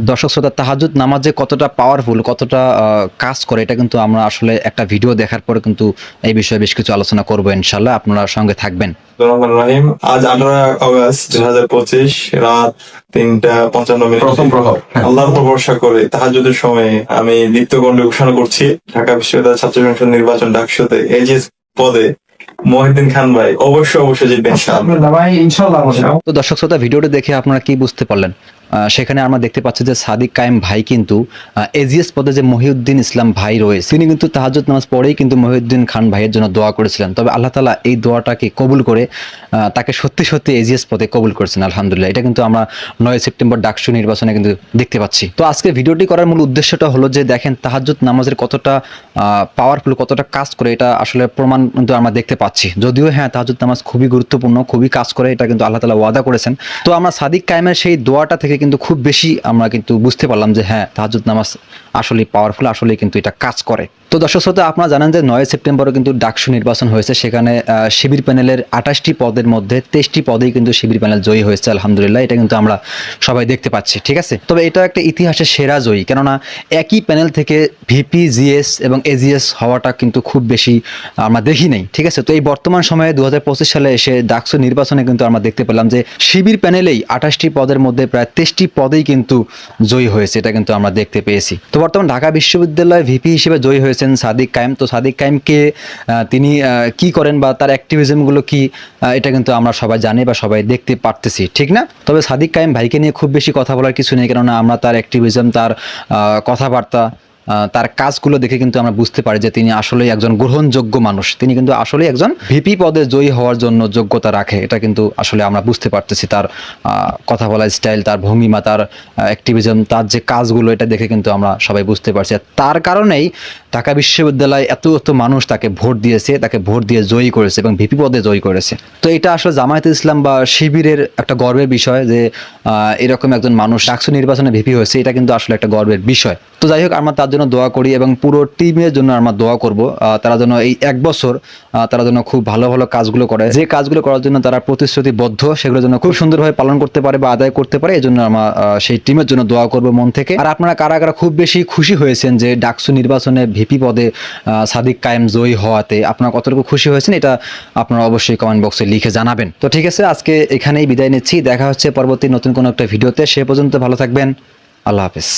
দর্শক শ্রোতা, তাহাজ্জুদ নামাজ যে কতটা পাওয়ারফুল, কতটা কাজ করে, এটা কিন্তু আমরা আসলে একটা ভিডিও দেখার পরে কিন্তু এই বিষয়ে বেশ কিছু আলোচনা করবো ইনশাল্লাহ। আপনারা সঙ্গে থাকবেন। রহমান রহিম। আজ 18 আগস্ট 2025 রাত 3:55 প্রথম প্রহর। আল্লাহর উপর ভরসা করে তাহাজ্জুদের সময়ে আমি দীপ্ত কণ্ঠে ঘোষণা করছি, ঢাকা বিশ্ববিদ্যালয় ছাত্র সংসদ নির্বাচন ডাকসুতে এজিএস পদে মহিউদ্দিন খান ভাই অবশ্যই জিতবেন ইনশাআল্লাহ। তো দর্শক শ্রোতা, ভিডিওটি দেখে আপনারা কি বুঝতে পারলেন? সেখানে আমরা দেখতে পাচ্ছি যে সাদিক কায়েম ভাই কিন্তু এজিএস পদে যে মহিউদ্দিন ইসলাম ভাই রয়েছে, তিনি কিন্তু তাহাজ্জুদ নামাজ পড়েই কিন্তু মহিউদ্দিন খান ভাইয়ের জন্য দোয়া করেছিলেন। তবে আল্লাহ তাআলা এই দোয়াটাকে কবুল করে তাকে সত্যি সত্যি এজিএস পদে কবুল করেছেন, আলহামদুলিল্লাহ। এটা কিন্তু আমরা 9 সেপ্টেম্বর ডাকসু নির্বাচনে কিন্তু দেখতে পাচ্ছি। তো আজকে ভিডিওটি করার মূল উদ্দেশ্যটা হলো যে দেখেন তাহাজ্জুদ নামাজের কতটা পাওয়ারফুল, কতটা কাজ করে, এটা আসলে প্রমাণ কিন্তু আমরা দেখতে পাচ্ছি। যদিও হ্যাঁ, তাহাজ্জুদ নামাজ খুবই গুরুত্বপূর্ণ, খুবই কাজ করে, এটা কিন্তু আল্লাহ তাআলা ওয়াদা করেছেন। তো আমরা সাদিক কায়েমের সেই দোয়াটা থেকে কিন্তু খুব বেশি আমরা কিন্তু বুঝতে পারলাম যে হ্যাঁ, তাহাজ্জুদ নামাজ আসলেই পাওয়ারফুল, আসলেই কিন্তু এটা কাজ করে। তো দর্শক শ্রোতা, আপনারা জানেন যে 9 সেপ্টেম্বরে কিন্তু ডাকসু নির্বাচন হয়েছে। সেখানে শিবির প্যানেলের 28টি পদের মধ্যে 23টি পদেই কিন্তু শিবির প্যানেল জয়ী হয়েছে, আলহামদুলিল্লাহ। এটা কিন্তু আমরা সবাই দেখতে পাচ্ছি, ঠিক আছে। তবে এটা একটা ইতিহাসের সেরা জয়ী, কেননা একই প্যানেল থেকে ভিপি, জিএস এবং এজিএস হওয়াটা কিন্তু খুব বেশি আমরা দেখি নাই, ঠিক আছে। তো এই বর্তমান সময়ে 2025 সালে এসে ডাকসু নির্বাচনে কিন্তু আমরা দেখতে পেলাম যে শিবির প্যানেলেই 28টি পদের মধ্যে প্রায় 23টি পদেই কিন্তু জয়ী হয়েছে, এটা কিন্তু আমরা দেখতে পেয়েছি। তো বর্তমান ঢাকা বিশ্ববিদ্যালয় ভিপি হিসেবে জয়ী হয়েছেন সাদিক কায়েম। তো সাদিক কায়েমকে তিনি কি করেন বা তার অ্যাক্টিভিজমগুলো কি, এটা কিন্তু আমরা সবাই জানি বা সবাই দেখতে পারতেছি, ঠিক না? তবে সাদিক কায়েম ভাইকে নিয়ে খুব বেশি কথা বলার কিছু নেই, কেননা আমরা তার অ্যাক্টিভিজম, তার কথাবার্তা, তার কাজগুলো দেখে কিন্তু আমরা বুঝতে পারি যে তিনি আসলেই একজন গ্রহণযোগ্য মানুষ। তিনি কিন্তু আসলেই একজন ভিপি পদে জয়ী হওয়ার জন্য যোগ্যতা রাখে, এটা কিন্তু আসলে আমরা বুঝতে পারতেছি। তার কথা বলার স্টাইল, তার ভঙ্গিমা, তার অ্যাক্টিভিজম, তার যে কাজগুলো, এটা দেখে কিন্তু আমরা সবাই বুঝতে পারছি। তার কারণেই ঢাকা বিশ্ববিদ্যালয় এত মানুষ তাকে ভোট দিয়েছে, তাকে ভোট দিয়ে জয়ী করেছে এবং ভিপি পদে জয়ী করেছে। তো এটা আসলে জামায়াতে ইসলাম বা শিবিরের একটা গর্বের বিষয় যে এরকম একজন মানুষ ডাকসু নির্বাচনে ভিপি হয়েছে, এটা কিন্তু আসলে একটা গর্বের বিষয়। তো যাই হোক, আমরা তার জন্য দোয়া করি এবং পুরো টিমের জন্য আমরা দোয়া করব, তারা যেন এই 1 বছর তারা যেন খুব ভালো ভালো কাজগুলো করে, যে কাজগুলো করার জন্য তারা প্রতিশ্রুতিবদ্ধ, সেগুলো যেন খুব সুন্দরভাবে পালন করতে পারে বা আদায় করতে পারে। এই জন্য আমরা সেই টিমের জন্য দোয়া করব মন থেকে। আর আপনারা কারা কারা খুব বেশি খুশি হয়েছেন যে ডাকসু নির্বাচনে ভিপি পদে সাদিক কায়েম জয়ী হওয়াতে, আপনারা কতটুকু খুশি হয়েছেন, এটা আপনারা অবশ্যই কমেন্ট বক্সে লিখে জানাবেন। তো ঠিক আছে, আজকে এখানেই বিদায় নিচ্ছি। দেখা হচ্ছে পরবর্তী নতুন কোনো একটা ভিডিওতে। সে পর্যন্ত ভালো থাকবেন। আল্লাহ হাফেজ।